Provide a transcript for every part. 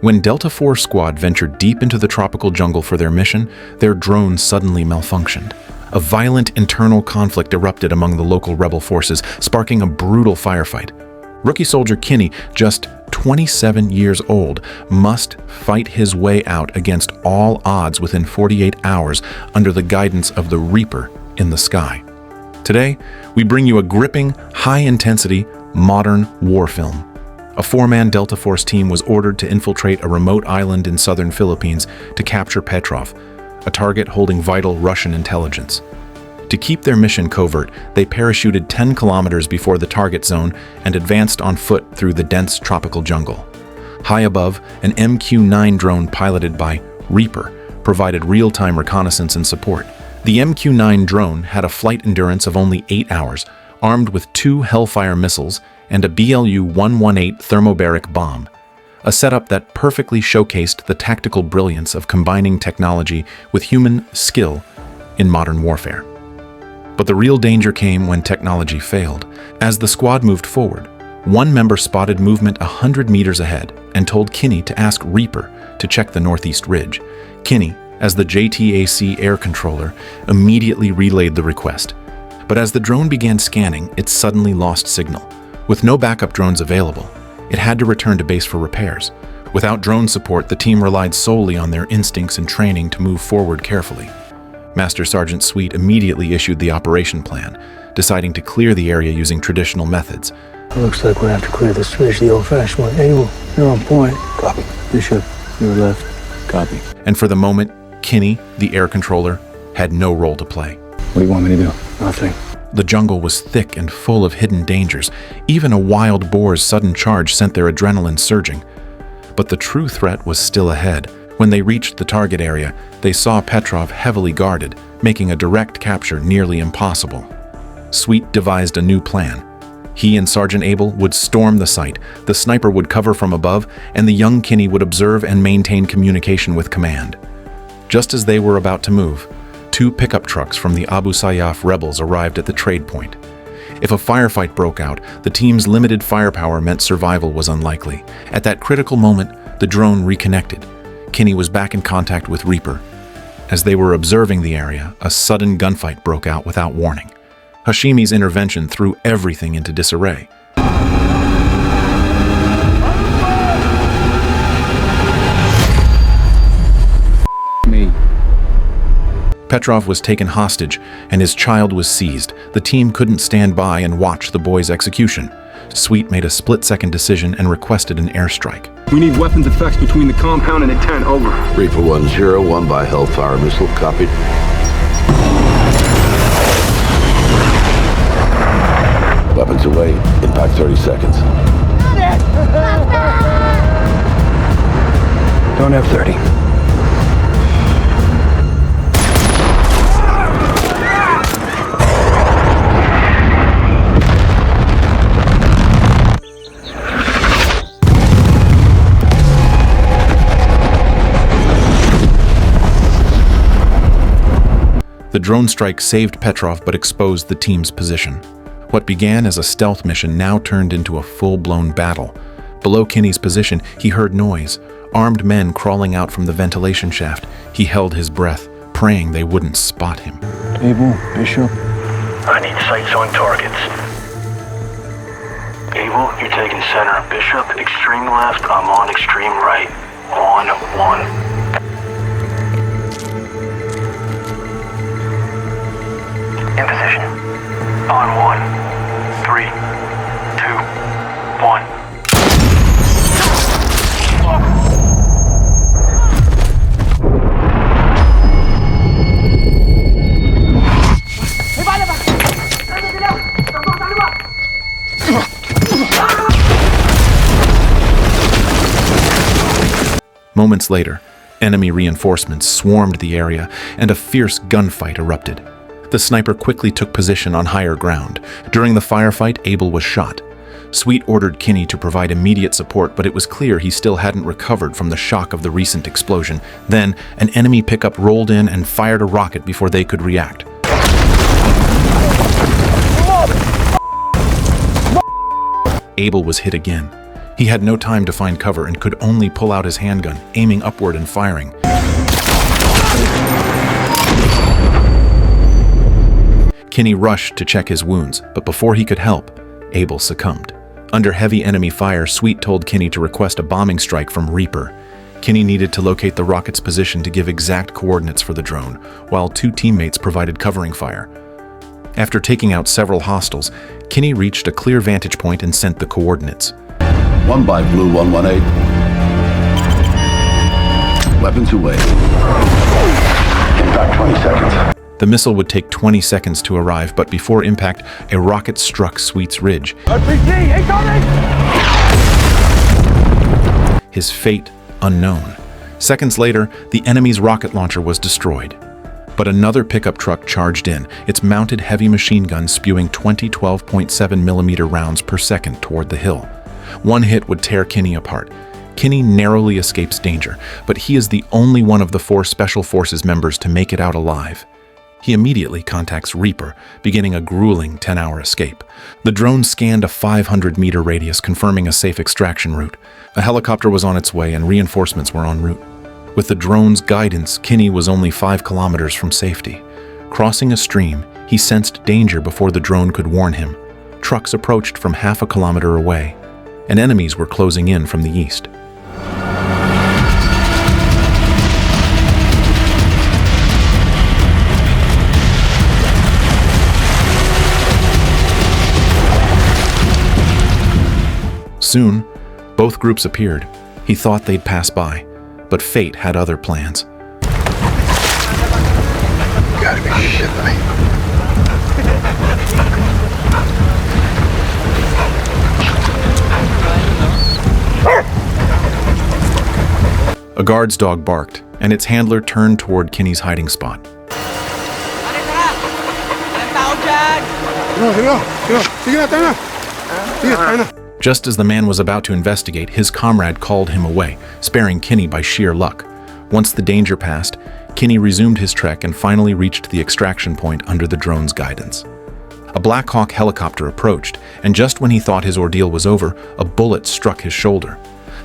When Delta Force Squad ventured deep into the tropical jungle for their mission, their drone suddenly malfunctioned. A violent internal conflict erupted among the local rebel forces, sparking a brutal firefight. Rookie soldier Kinney, just 27 years old, must fight his way out against all odds within 48 hours under the guidance of the Reaper in the sky. Today, we bring you a gripping, high-intensity, modern war film. A four-man Delta Force team was ordered to infiltrate a remote island in southern Philippines to capture Petrov, a target holding vital Russian intelligence. To keep their mission covert, they parachuted 10 kilometers before the target zone and advanced on foot through the dense tropical jungle. High above, an MQ-9 drone piloted by Reaper provided real-time reconnaissance and support. The MQ-9 drone had a flight endurance of only 8 hours, armed with 2 Hellfire missiles and a BLU-118 thermobaric bomb, a setup that perfectly showcased the tactical brilliance of combining technology with human skill in modern warfare. But the real danger came when technology failed. As the squad moved forward, one member spotted movement 100 meters ahead and told Kinney to ask Reaper to check the northeast ridge. Kinney, as the JTAC air controller, immediately relayed the request. But as the drone began scanning, it suddenly lost signal. With no backup drones available, it had to return to base for repairs. Without drone support, the team relied solely on their instincts and training to move forward carefully. Master Sergeant Sweet immediately issued the operation plan, deciding to clear the area using traditional methods. It looks like we have to clear this ridge the old-fashioned way. Abel, you're on point. Copy. Bishop, you're left. Copy. And for the moment, Kinney, the air controller, had no role to play. What do you want me to do? Nothing. The jungle was thick and full of hidden dangers. Even a wild boar's sudden charge sent their adrenaline surging. But the true threat was still ahead. When they reached the target area, they saw Petrov heavily guarded, making a direct capture nearly impossible. Sweet devised a new plan. He and Sergeant Abel would storm the site, the sniper would cover from above, and the young Kinney would observe and maintain communication with command. Just as they were about to move, 2 pickup trucks from the Abu Sayyaf rebels arrived at the trade point. If a firefight broke out, the team's limited firepower meant survival was unlikely. At that critical moment, the drone reconnected. Kinney was back in contact with Reaper. As they were observing the area, a sudden gunfight broke out without warning. Hashimi's intervention threw everything into disarray. Petrov was taken hostage, and his child was seized. The team couldn't stand by and watch the boy's execution. Sweet made a split-second decision and requested an airstrike. We need weapons effects between the compound and the tent, over. Reaper 1-0, 1 by Hellfire missile, copied. Weapons away, impact 30 seconds. Don't have 30. The drone strike saved Petrov but exposed the team's position. What began as a stealth mission now turned into a full-blown battle. Below Kinney's position, he heard noise, armed men crawling out from the ventilation shaft. He held his breath, praying they wouldn't spot him. Abel, Bishop. I need sights on targets. Abel, you're taking center. Bishop, extreme left. I'm on extreme right. On 1. In position. On 1, 3, 2, 1. Moments later, enemy reinforcements swarmed the area and a fierce gunfight erupted. The sniper quickly took position on higher ground. During the firefight, Abel was shot. Sweet ordered Kinney to provide immediate support, but it was clear he still hadn't recovered from the shock of the recent explosion. Then, an enemy pickup rolled in and fired a rocket before they could react. Abel was hit again. He had no time to find cover and could only pull out his handgun, aiming upward and firing. Kinney rushed to check his wounds, but before he could help, Abel succumbed. Under heavy enemy fire, Sweet told Kinney to request a bombing strike from Reaper. Kinney needed to locate the rocket's position to give exact coordinates for the drone, while 2 teammates provided covering fire. After taking out several hostiles, Kinney reached a clear vantage point and sent the coordinates. 1 by Blue 118. Weapons away. Impact 20 seconds. The missile would take 20 seconds to arrive, but before impact, a rocket struck Sweet's ridge. RPG, incoming! His fate unknown. Seconds later, the enemy's rocket launcher was destroyed. But another pickup truck charged in, its mounted heavy machine gun spewing 20 12.7mm rounds per second toward the hill. One hit would tear Kinney apart. Kinney narrowly escapes danger, but he is the only one of the 4 Special Forces members to make it out alive. He immediately contacts Reaper, beginning a grueling 10-hour escape. The drone scanned a 500-meter radius, confirming a safe extraction route. A helicopter was on its way and reinforcements were en route. With the drone's guidance, Kinney was only 5 kilometers from safety. Crossing a stream, he sensed danger before the drone could warn him. Trucks approached from half a kilometer away, and enemies were closing in from the east. Soon, both groups appeared. He thought they'd pass by, but fate had other plans. You gotta be shitting me. A guard's dog barked, and its handler turned toward Kinney's hiding spot. Just as the man was about to investigate, his comrade called him away, sparing Kinney by sheer luck. Once the danger passed, Kinney resumed his trek and finally reached the extraction point under the drone's guidance. A Black Hawk helicopter approached, and just when he thought his ordeal was over, a bullet struck his shoulder.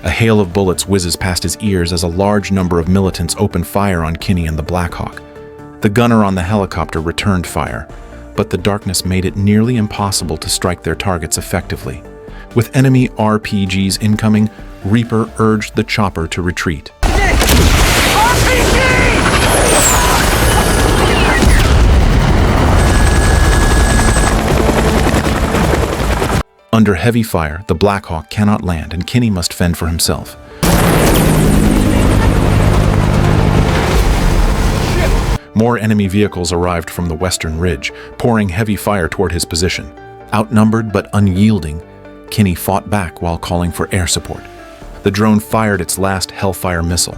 A hail of bullets whizzes past his ears as a large number of militants opened fire on Kinney and the Black Hawk. The gunner on the helicopter returned fire, but the darkness made it nearly impossible to strike their targets effectively. With enemy RPGs incoming, Reaper urged the chopper to retreat. Under heavy fire, the Black Hawk cannot land and Kinney must fend for himself. More enemy vehicles arrived from the western ridge, pouring heavy fire toward his position. Outnumbered but unyielding, Kinney fought back while calling for air support. The drone fired its last Hellfire missile.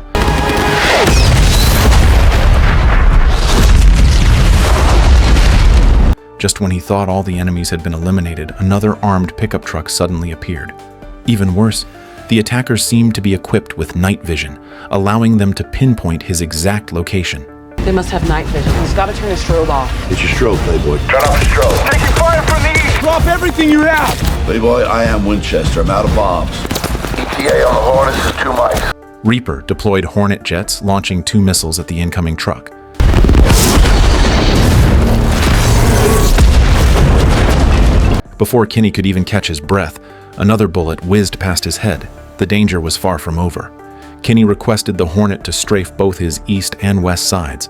Just when he thought all the enemies had been eliminated, another armed pickup truck suddenly appeared. Even worse, the attackers seemed to be equipped with night vision, allowing them to pinpoint his exact location. They must have night vision. He's got to turn his strobe off. It's your strobe, Playboy. Turn off the strobe. Taking fire from the east! Drop everything you have! Playboy, I am Winchester. I'm out of bombs. ETA on the Hornets is 2 mics. Reaper deployed Hornet jets, launching 2 missiles at the incoming truck. Before Kinney could even catch his breath, another bullet whizzed past his head. The danger was far from over. Kinney requested the Hornet to strafe both his east and west sides.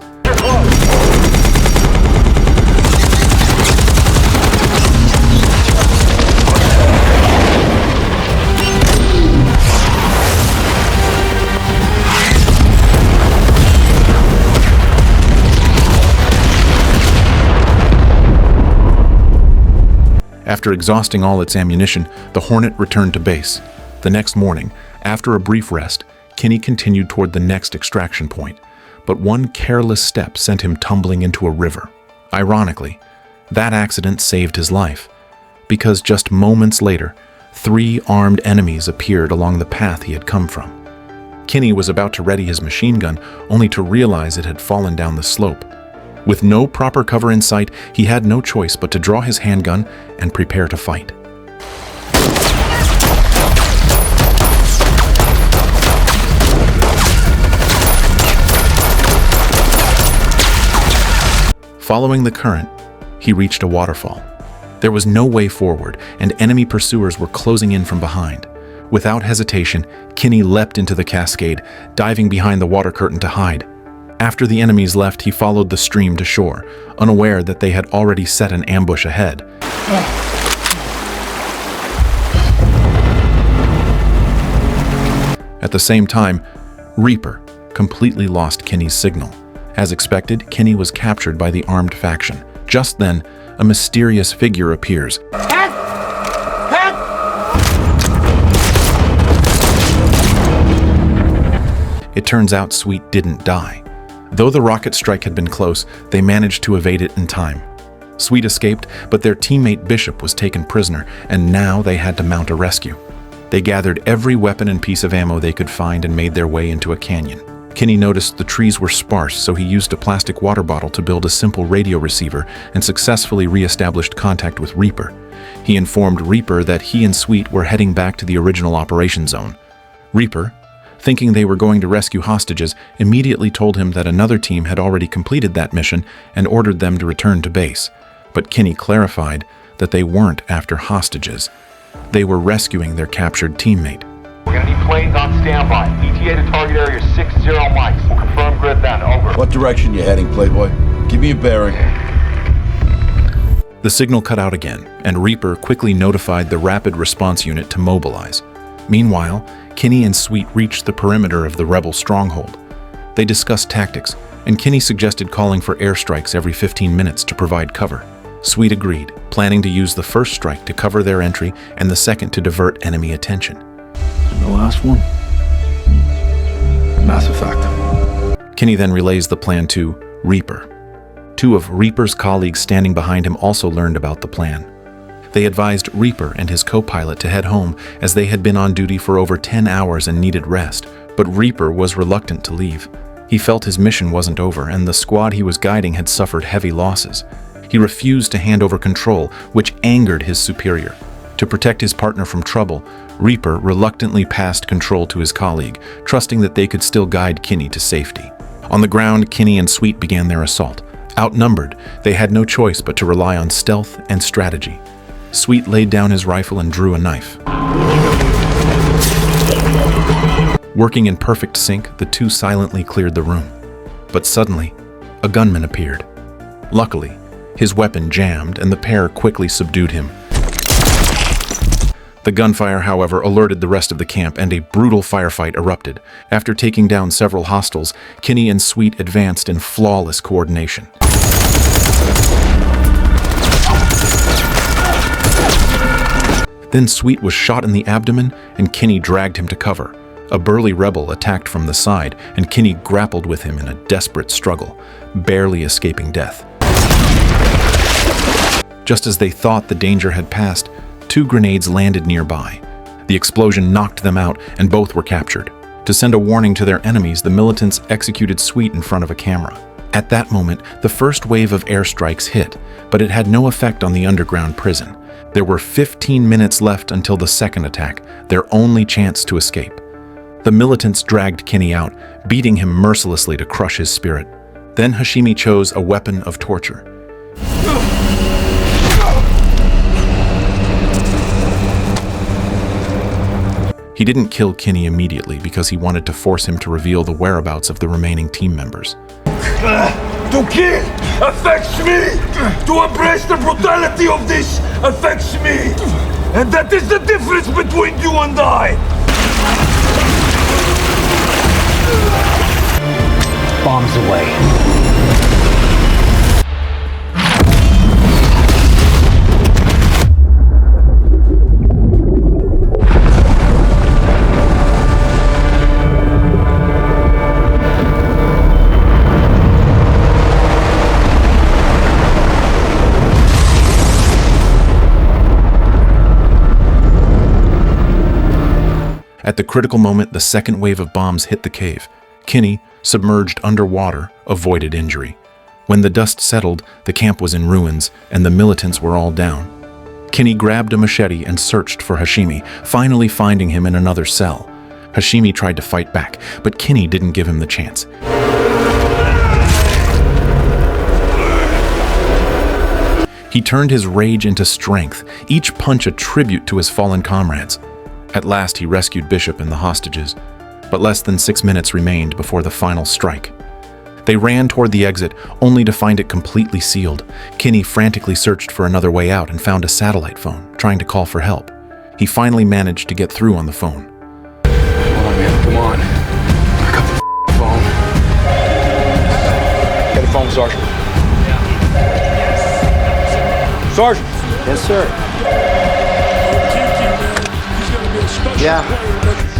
After exhausting all its ammunition, the Hornet returned to base. The next morning, after a brief rest, Kinney continued toward the next extraction point, but one careless step sent him tumbling into a river. Ironically, that accident saved his life, because just moments later, 3 armed enemies appeared along the path he had come from. Kinney was about to ready his machine gun, only to realize it had fallen down the slope. With no proper cover in sight, he had no choice but to draw his handgun and prepare to fight. Following the current, he reached a waterfall. There was no way forward, and enemy pursuers were closing in from behind. Without hesitation, Kinney leapt into the cascade, diving behind the water curtain to hide. After the enemies left, he followed the stream to shore, unaware that they had already set an ambush ahead. At the same time, Reaper completely lost Kinney's signal. As expected, Kinney was captured by the armed faction. Just then, a mysterious figure appears. It turns out Sweet didn't die. Though the rocket strike had been close, they managed to evade it in time. Sweet escaped, but their teammate Bishop was taken prisoner, and now they had to mount a rescue. They gathered every weapon and piece of ammo they could find and made their way into a canyon. Kinney noticed the trees were sparse, so he used a plastic water bottle to build a simple radio receiver and successfully re-established contact with Reaper. He informed Reaper that he and Sweet were heading back to the original operation zone. Reaper, thinking they were going to rescue hostages, immediately told him that another team had already completed that mission and ordered them to return to base. But Kinney clarified that they weren't after hostages. They were rescuing their captured teammate. We're gonna need planes on standby. ETA to target area 60 mics. We'll confirm grid then. Over. What direction you heading, Playboy? Give me a bearing. The signal cut out again, and Reaper quickly notified the rapid response unit to mobilize. Meanwhile, Kinney and Sweet reached the perimeter of the rebel stronghold. They discussed tactics, and Kinney suggested calling for airstrikes every 15 minutes to provide cover. Sweet agreed, planning to use the first strike to cover their entry and the second to divert enemy attention. And the last one? Mass effect. Kinney then relays the plan to Reaper. Two of Reaper's colleagues standing behind him also learned about the plan. They advised Reaper and his co-pilot to head home as they had been on duty for over 10 hours and needed rest, but Reaper was reluctant to leave. He felt his mission wasn't over and the squad he was guiding had suffered heavy losses. He refused to hand over control, which angered his superior. To protect his partner from trouble, Reaper reluctantly passed control to his colleague, trusting that they could still guide Kinney to safety. On the ground, Kinney and Sweet began their assault. Outnumbered, they had no choice but to rely on stealth and strategy. Sweet laid down his rifle and drew a knife. Working in perfect sync, the two silently cleared the room. But suddenly, a gunman appeared. Luckily, his weapon jammed and the pair quickly subdued him. The gunfire, however, alerted the rest of the camp and a brutal firefight erupted. After taking down several hostiles, Kinney and Sweet advanced in flawless coordination. Then Sweet was shot in the abdomen and Kinney dragged him to cover. A burly rebel attacked from the side and Kinney grappled with him in a desperate struggle, barely escaping death. Just as they thought the danger had passed, 2 grenades landed nearby. The explosion knocked them out and both were captured. To send a warning to their enemies, the militants executed Sweet in front of a camera. At that moment, the first wave of airstrikes hit, but it had no effect on the underground prison. There were 15 minutes left until the second attack, their only chance to escape. The militants dragged Kinney out, beating him mercilessly to crush his spirit. Then Hashimi chose a weapon of torture. He didn't kill Kinney immediately because he wanted to force him to reveal the whereabouts of the remaining team members. To kill affects me. To embrace the brutality of this affects me. And that is the difference between you and I. Bombs away. At the critical moment, the second wave of bombs hit the cave. Kinney, submerged underwater, avoided injury. When the dust settled, the camp was in ruins, and the militants were all down. Kinney grabbed a machete and searched for Hashimi, finally finding him in another cell. Hashimi tried to fight back, but Kinney didn't give him the chance. He turned his rage into strength, each punch a tribute to his fallen comrades. At last, he rescued Bishop and the hostages, but less than 6 minutes remained before the final strike. They ran toward the exit, only to find it completely sealed. Kinney frantically searched for another way out and found a satellite phone, trying to call for help. He finally managed to get through on the phone. Come on, man, come on. Pick up the phone. Get the phone, Sergeant. Sergeant! Yes, sir. Yeah.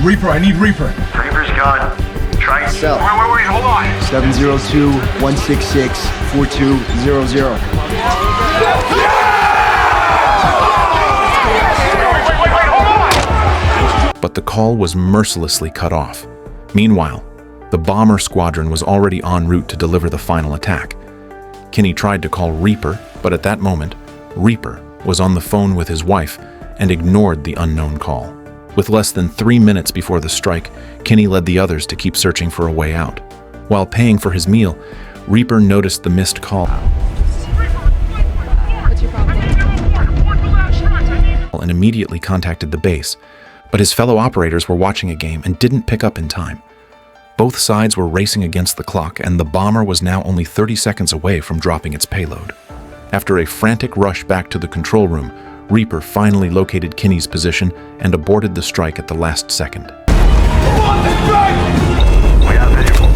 Reaper, I need Reaper. Reaper's gone. Try it. Cell. Wait, hold on. 702-166-4200. But the call was mercilessly cut off. Meanwhile, the bomber squadron was already en route to deliver the final attack. Kinney tried to call Reaper, but at that moment, Reaper was on the phone with his wife and ignored the unknown call. With less than 3 minutes before the strike, Kinney led the others to keep searching for a way out. While paying for his meal, Reaper noticed the missed call and immediately contacted the base. But his fellow operators were watching a game and didn't pick up in time. Both sides were racing against the clock, and the bomber was now only 30 seconds away from dropping its payload. After a frantic rush back to the control room, Reaper finally located Kinney's position and aborted the strike at the last second. We have visual.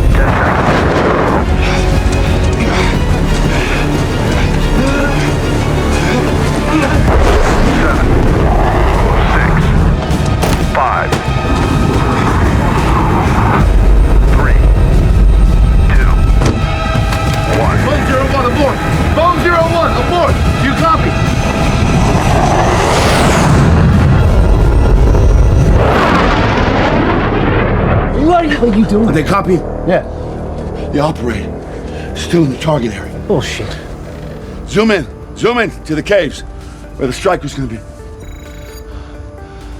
10 What are you doing? Are they copy? Yeah. The operator. Still in the target area. Bullshit. Zoom in to the caves where the strike was going to be.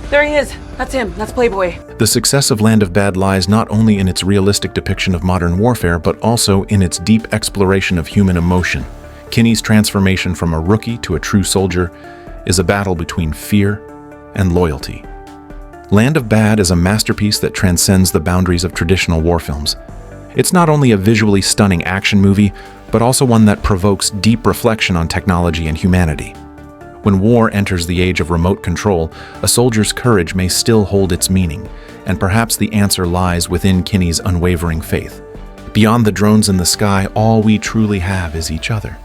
There he is. That's him. That's Playboy. The success of Land of Bad lies not only in its realistic depiction of modern warfare, but also in its deep exploration of human emotion. Kinney's transformation from a rookie to a true soldier is a battle between fear and loyalty. Land of Bad is a masterpiece that transcends the boundaries of traditional war films. It's not only a visually stunning action movie, but also one that provokes deep reflection on technology and humanity. When war enters the age of remote control, a soldier's courage may still hold its meaning, and perhaps the answer lies within Kinney's unwavering faith. Beyond the drones in the sky, all we truly have is each other.